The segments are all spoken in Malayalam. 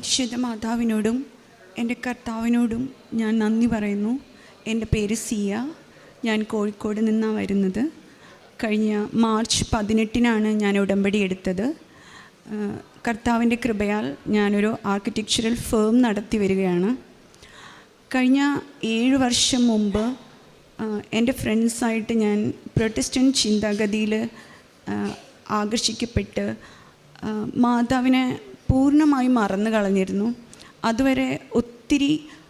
പരിശുദ്ധ മാതാവിനോടും എൻ്റെ കർത്താവിനോടും ഞാൻ നന്ദി പറയുന്നു. എൻ്റെ പേര് സിയ. ഞാൻ കോഴിക്കോട് നിന്നാണ് വരുന്നത്. കഴിഞ്ഞ മാർച്ച് 18 ഞാൻ ഉടമ്പടി എടുത്തത്. കർത്താവിൻ്റെ കൃപയാൽ ഞാനൊരു ആർക്കിടെക്ചറൽ ഫേം നടത്തി വരികയാണ്. കഴിഞ്ഞ 7 വർഷം മുമ്പ് എൻ്റെ ഫ്രണ്ട്സായിട്ട് ഞാൻ പ്രൊട്ടസ്റ്റൻ്റ് ചിന്താഗതിയിൽ ആകർഷിക്കപ്പെട്ട് മാതാവിനെ പൂർണ്ണമായി മറന്നു കളഞ്ഞിരുന്നു. അതുവരെ ഒത്തിരി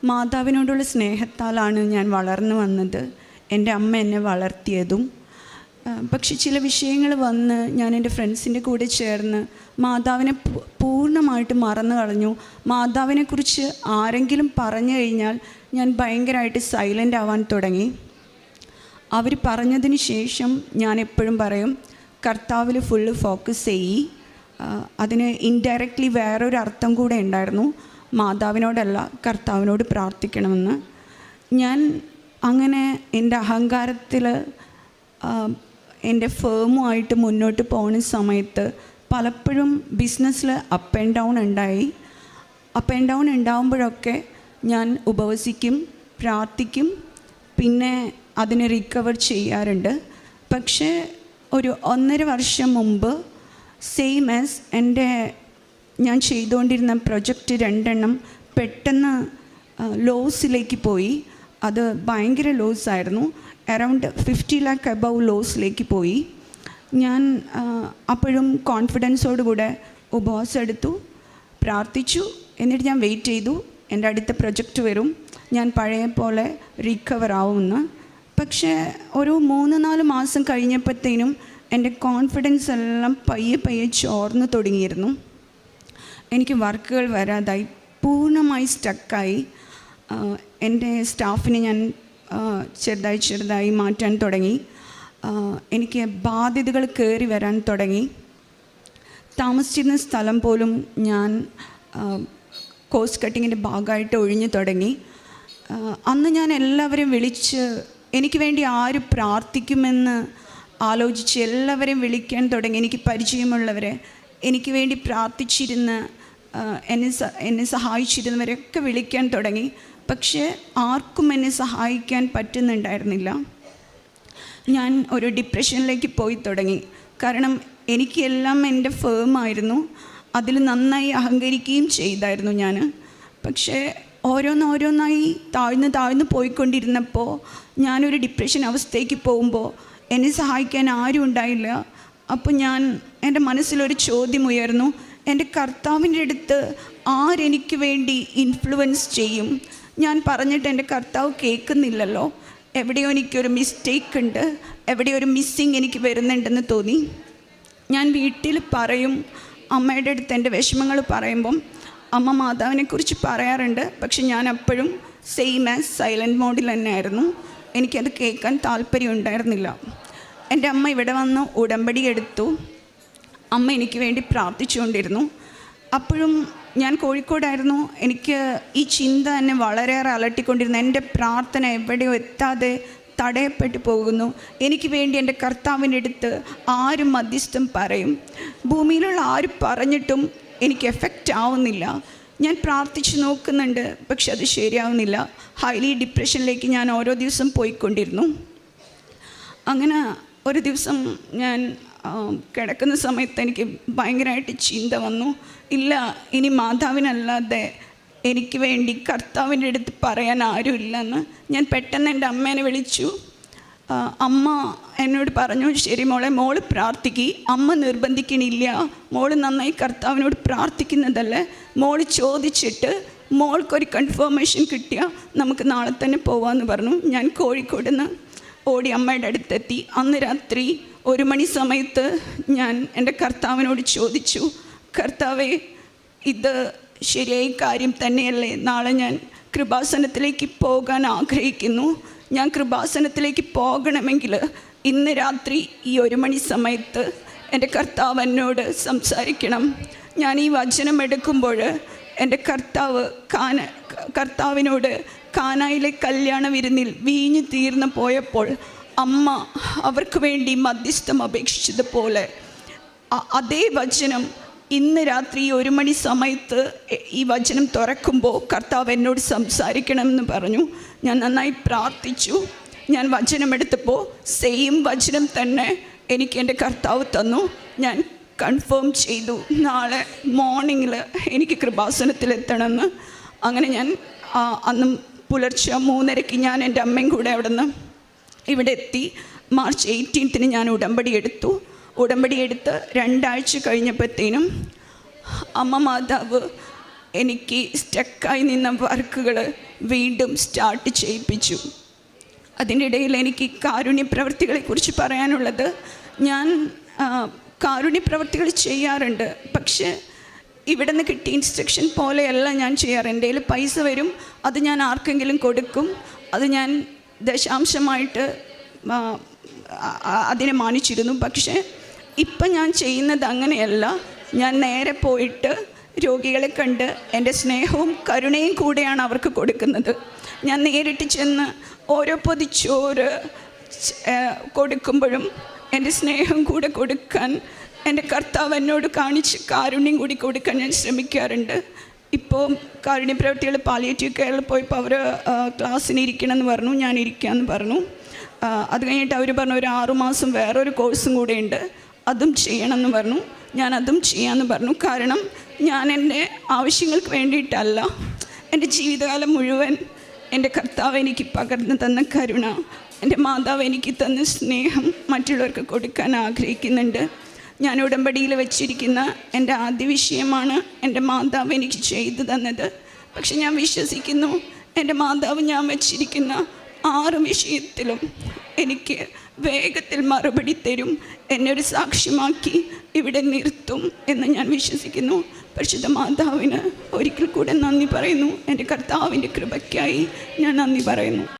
മാതാവിനോടുള്ള സ്നേഹത്താലാണ് ഞാൻ വളർന്നു വന്നത്. എൻ്റെ അമ്മ എന്നെ വളർത്തിയതും. പക്ഷെ ചില വിഷയങ്ങൾ വന്ന് ഞാൻ എൻ്റെ ഫ്രണ്ട്സിൻ്റെ കൂടെ ചേർന്ന് മാതാവിനെ പൂർണ്ണമായിട്ട് മറന്നു കളഞ്ഞു. മാതാവിനെക്കുറിച്ച് ആരെങ്കിലും പറഞ്ഞു കഴിഞ്ഞാൽ ഞാൻ ഭയങ്കരമായിട്ട് സൈലൻ്റ് ആവാൻ തുടങ്ങി. അവർ പറഞ്ഞതിന് ശേഷം ഞാൻ എപ്പോഴും പറയും, കർത്താവിൽ ഫുള്ള് ഫോക്കസ് ചെയ്യി. അതിന് ഇൻഡയറക്റ്റ്ലി വേറൊരു അർത്ഥം കൂടെ ഉണ്ടായിരുന്നു, മാതാവിനോടല്ല കർത്താവിനോട് പ്രാർത്ഥിക്കണമെന്ന്. ഞാൻ അങ്ങനെ എൻ്റെ അഹങ്കാരത്തിൽ എൻ്റെ ഫേമുമായിട്ട് മുന്നോട്ട് പോകുന്ന സമയത്ത് പലപ്പോഴും ബിസിനസ്സിൽ അപ്പ് ആൻഡ് ഡൗൺ ഉണ്ടായി. അപ്പ് ആൻഡ് ഡൗൺ ഉണ്ടാകുമ്പോഴൊക്കെ ഞാൻ ഉപവസിക്കും, പ്രാർത്ഥിക്കും, പിന്നെ അതിനെ റിക്കവർ ചെയ്യാറുണ്ട്. പക്ഷേ ഒരു 1.5 വർഷം മുമ്പ് സെയിം ആസ് ഞാൻ ചെയ്തുകൊണ്ടിരുന്ന പ്രൊജക്റ്റ് 2 പെട്ടെന്ന് ലോസിലേക്ക് പോയി. അത് ഭയങ്കര ലോസായിരുന്നു. അറൗണ്ട് 50 lakh അബവ് ലോസിലേക്ക് പോയി. ഞാൻ അപ്പോഴും കോൺഫിഡൻസോടുകൂടെ ഉപവാസം എടുത്തു, പ്രാർത്ഥിച്ചു. എന്നിട്ട് ഞാൻ വെയിറ്റ് ചെയ്തു, എൻ്റെ അടുത്ത പ്രൊജക്റ്റ് വരും, ഞാൻ പഴയ പോലെ റിക്കവർ ആവുമെന്ന്. പക്ഷേ ഒരു 3-4 മാസം കഴിഞ്ഞപ്പോഴത്തേനും എൻ്റെ കോൺഫിഡൻസ് എല്ലാം പയ്യെ ചോർന്ന് തുടങ്ങിയിരുന്നു. എനിക്ക് വർക്കുകൾ വരാതായി, പൂർണ്ണമായി സ്റ്റക്കായി. എൻ്റെ സ്റ്റാഫിനെ ഞാൻ ചെറുതായി മാറ്റാൻ തുടങ്ങി. എനിക്ക് ബാധ്യതകൾ കയറി വരാൻ തുടങ്ങി. താമസിച്ചിരുന്ന സ്ഥലം പോലും ഞാൻ കോസ്റ്റ് കട്ടിങ്ങിൻ്റെ ഭാഗമായിട്ട് ഒഴിഞ്ഞു തുടങ്ങി. അന്ന് ഞാൻ എല്ലാവരെയും വിളിച്ച് എനിക്ക് വേണ്ടി ആര് പ്രാർത്ഥിക്കുമെന്ന് ആലോചിച്ച് എല്ലാവരെയും വിളിക്കാൻ തുടങ്ങി. എനിക്ക് പരിചയമുള്ളവരെ, എനിക്ക് വേണ്ടി പ്രാർത്ഥിച്ചിരുന്ന എന്നെ സഹായിച്ചിരുന്നവരെയൊക്കെ വിളിക്കാൻ തുടങ്ങി. പക്ഷേ ആർക്കും എന്നെ സഹായിക്കാൻ പറ്റുന്നുണ്ടായിരുന്നില്ല. ഞാൻ ഒരു ഡിപ്രഷനിലേക്ക് പോയി തുടങ്ങി. കാരണം എനിക്കെല്ലാം എൻ്റെ ഫേമായിരുന്നു, അതിൽ നന്നായി അഹങ്കരിക്കുകയും ചെയ്തായിരുന്നു ഞാൻ. പക്ഷേ ഓരോന്നായി താഴ്ന്ന് പോയിക്കൊണ്ടിരുന്നപ്പോൾ ഞാനൊരു ഡിപ്രഷൻ അവസ്ഥയ്ക്ക് പോകുമ്പോൾ എന്നെ സഹായിക്കാൻ ആരും ഉണ്ടായില്ല. അപ്പോൾ എൻ്റെ മനസ്സിലൊരു ചോദ്യം ഉയർന്നു, എൻ്റെ കർത്താവിൻ്റെ അടുത്ത് ആരെനിക്ക് വേണ്ടി ഇൻഫ്ലുവൻസ് ചെയ്യും? ഞാൻ പറഞ്ഞിട്ട് എൻ്റെ കർത്താവ് കേൾക്കുന്നില്ലല്ലോ, എവിടെയോ എനിക്കൊരു മിസ്റ്റേക്ക് ഉണ്ട്, എവിടെയോ ഒരു മിസ്സിങ് എനിക്ക് വരുന്നുണ്ടെന്ന് തോന്നി. ഞാൻ വീട്ടിൽ പറയും, അമ്മയുടെ അടുത്ത് എൻ്റെ വിഷമങ്ങൾ പറയുമ്പം അമ്മ മാതാവിനെക്കുറിച്ച് പറയാറുണ്ട്. പക്ഷെ ഞാൻ അപ്പോഴും സെയിം ആസ് സൈലൻറ്റ് മോഡിൽ തന്നെയായിരുന്നു. എനിക്കത് കേൾക്കാൻ താല്പര്യം ഉണ്ടായിരുന്നില്ല. എൻ്റെ അമ്മ ഇവിടെ വന്ന് ഉടമ്പടി എടുത്തു. അമ്മ എനിക്ക് വേണ്ടി പ്രാർത്ഥിച്ചുകൊണ്ടിരുന്നു. അപ്പോഴും ഞാൻ കോഴിക്കോടായിരുന്നു. എനിക്ക് ഈ ചിന്ത എന്നെ വളരെയേറെ അലട്ടിക്കൊണ്ടിരുന്നു. എൻ്റെ പ്രാർത്ഥന എവിടെയോ എത്താതെ തടയപ്പെട്ടു പോകുന്നു. എനിക്ക് വേണ്ടി എൻ്റെ കർത്താവിൻ്റെ അടുത്ത് ആരും മധ്യസ്ഥം പറയും? ഭൂമിയിലുള്ള ആരും പറഞ്ഞിട്ടും എനിക്ക് എഫക്റ്റ് ആവുന്നില്ല. ഞാൻ പ്രാർത്ഥിച്ച് നോക്കുന്നുണ്ട്, പക്ഷെ അത് ശരിയാവുന്നില്ല. ഹൈലി ഡിപ്രഷനിലേക്ക് ഞാൻ ഓരോ ദിവസം പോയിക്കൊണ്ടിരുന്നു. അങ്ങനെ ഒരു ദിവസം ഞാൻ കിടക്കുന്ന സമയത്ത് എനിക്ക് ഭയങ്കരമായിട്ട് ചിന്ത വന്നു, ഇല്ല, ഇനി മാതാവിനല്ലാതെ എനിക്ക് വേണ്ടി കർത്താവിൻ്റെ അടുത്ത് പറയാൻ ആരുമില്ലെന്ന്. ഞാൻ പെട്ടെന്ന് എൻ്റെ അമ്മേനെ വിളിച്ചു. അമ്മ എന്നോട് പറഞ്ഞു, ശരി മോള് പ്രാർത്ഥിക്കുക, അമ്മ നിർബന്ധിക്കണില്ല, മോള് നന്നായി കർത്താവിനോട് പ്രാർത്ഥിക്കുന്നതല്ലേ, മോള് ചോദിച്ചിട്ട് മോൾക്കൊരു കൺഫർമേഷൻ കിട്ടിയാൽ നമുക്ക് നാളെ തന്നെ പോവാമെന്ന് പറഞ്ഞു. ഞാൻ കോഴിക്കോട് നിന്ന് ഓടി അമ്മയുടെ അടുത്തെത്തി. അന്ന് രാത്രി 1 മണി സമയത്ത് ഞാൻ എൻ്റെ കർത്താവിനോട് ചോദിച്ചു, കർത്താവേ, ഇത് ശരിയായ കാര്യം തന്നെയല്ലേ? നാളെ ഞാൻ കൃപാസനത്തിലേക്ക് പോകാൻ ആഗ്രഹിക്കുന്നു. ഞാൻ കൃപാസനത്തിലേക്ക് പോകണമെങ്കിൽ ഇന്ന് രാത്രി ഈ 1 മണി സമയത്ത് എൻ്റെ കർത്താവ് എന്നോട് സംസാരിക്കണം. ഞാൻ ഈ വചനം എടുക്കുമ്പോൾ എൻ്റെ കർത്താവിനോട് കാനായിലെ കല്യാണ വിരുന്നിൽ വീഞ്ഞു തീർന്നു പോയപ്പോൾ അമ്മ അവർക്ക് വേണ്ടി മധ്യസ്ഥം അപേക്ഷിച്ചതുപോലെ അതേ വചനം ഇന്ന് രാത്രി 1 മണി സമയത്ത് ഈ വചനം തുറക്കുമ്പോൾ കർത്താവ് എന്നോട് സംസാരിക്കണമെന്ന് പറഞ്ഞു. ഞാൻ നന്നായി പ്രാർത്ഥിച്ചു. ഞാൻ വചനമെടുത്തപ്പോൾ സെയിം വചനം തന്നെ എനിക്ക് എൻ്റെ കർത്താവ് തന്നു. ഞാൻ കൺഫേം ചെയ്തു നാളെ മോർണിംഗിൽ എനിക്ക് കൃപാസനത്തിലെത്തണമെന്ന്. അങ്ങനെ ഞാൻ അന്ന് പുലർച്ചെ 3:30 ഞാൻ എൻ്റെ അമ്മയും കൂടെ അവിടെ നിന്ന് ഇവിടെ എത്തി. മാർച്ച് 18 ഞാൻ ഉടമ്പടി എടുത്തു. ഉടമ്പടി എടുത്ത് 2 ആഴ്ച കഴിഞ്ഞപ്പോഴത്തേനും അമ്മ മാതാവ് എനിക്ക് സ്റ്റക്കായി നിന്ന വർക്കുകൾ വീണ്ടും സ്റ്റാർട്ട് ചെയ്യിപ്പിച്ചു. അതിൻ്റെ ഇടയിൽ എനിക്ക് കാരുണ്യ പ്രവൃത്തികളെക്കുറിച്ച് പറയാനുള്ളത്, ഞാൻ കാരുണ്യ പ്രവൃത്തികൾ ചെയ്യാറുണ്ട്. പക്ഷേ ഇവിടെ നിന്ന് കിട്ടിയ ഇൻസ്ട്രക്ഷൻ പോലെയല്ല ഞാൻ ചെയ്യാറ്. എൻ്റെ കയ്യിൽ പൈസ വരും, അത് ഞാൻ ആർക്കെങ്കിലും കൊടുക്കും, അത് ഞാൻ ദശാംശമായിട്ട് അതിനെ മാനിച്ചിരുന്നു. പക്ഷേ ഇപ്പം ഞാൻ ചെയ്യുന്നത് അങ്ങനെയല്ല. ഞാൻ നേരെ പോയിട്ട് രോഗികളെ കണ്ട് എൻ്റെ സ്നേഹവും കരുണയും കൂടെയാണ് അവർക്ക് കൊടുക്കുന്നത്. ഞാൻ നേരിട്ട് ചെന്ന് ഓരോ പൊതിച്ചോറ് കൊടുക്കുമ്പോഴും എൻ്റെ സ്നേഹം കൂടെ കൊടുക്കാൻ എൻ്റെ കർത്താവ് എന്നോട് കാണിച്ച് കാരുണ്യം കൂടി കൊടുക്കാൻ ഞാൻ ശ്രമിക്കാറുണ്ട്. ഇപ്പോൾ കാരുണ്യ പ്രവൃത്തികൾ പാലിയേറ്റീവ് കെയറിൽ പോയപ്പോൾ അവർ ക്ലാസ്സിന് ഇരിക്കണമെന്ന് പറഞ്ഞു. ഞാൻ ഇരിക്കാമെന്ന് പറഞ്ഞു. അത് കഴിഞ്ഞിട്ട് അവർ പറഞ്ഞു ഒരു 6 മാസം വേറൊരു കോഴ്സും കൂടെ ഉണ്ട്, അതും ചെയ്യണമെന്ന് പറഞ്ഞു. ഞാൻ അതും ചെയ്യാമെന്ന് പറഞ്ഞു. കാരണം ഞാൻ എൻ്റെ ആവശ്യങ്ങൾക്ക് വേണ്ടിയിട്ടല്ല, എൻ്റെ ജീവിതകാലം മുഴുവൻ എൻ്റെ കർത്താവ് എനിക്ക് പകർന്നു തന്ന കരുണ, എൻ്റെ മാതാവ് എനിക്ക് തന്ന സ്നേഹം മറ്റുള്ളവർക്ക് കൊടുക്കാൻ ആഗ്രഹിക്കുന്നുണ്ട്. ഞാൻ ഉടമ്പടിയിൽ വെച്ചിരിക്കുന്ന എൻ്റെ ആദ്യ വിഷയമാണ് എൻ്റെ മാതാവ് എനിക്ക് ചെയ്തു തന്നത്. പക്ഷെ ഞാൻ വിശ്വസിക്കുന്നു എൻ്റെ മാതാവ് ഞാൻ വെച്ചിരിക്കുന്ന 6 വിഷയത്തിലും എനിക്ക് വേഗത്തിൽ മറുപടി തരും, എന്നെ ഒരു സാക്ഷ്യമാക്കി ഇവിടെ നിർത്തും എന്ന് ഞാൻ വിശ്വസിക്കുന്നു. പരിശുദ്ധ മാതാവിന് ഒരിക്കൽ കൂടെ നന്ദി പറയുന്നു. എൻ്റെ കർത്താവിൻ്റെ കൃപയ്ക്കായി ഞാൻ നന്ദി പറയുന്നു.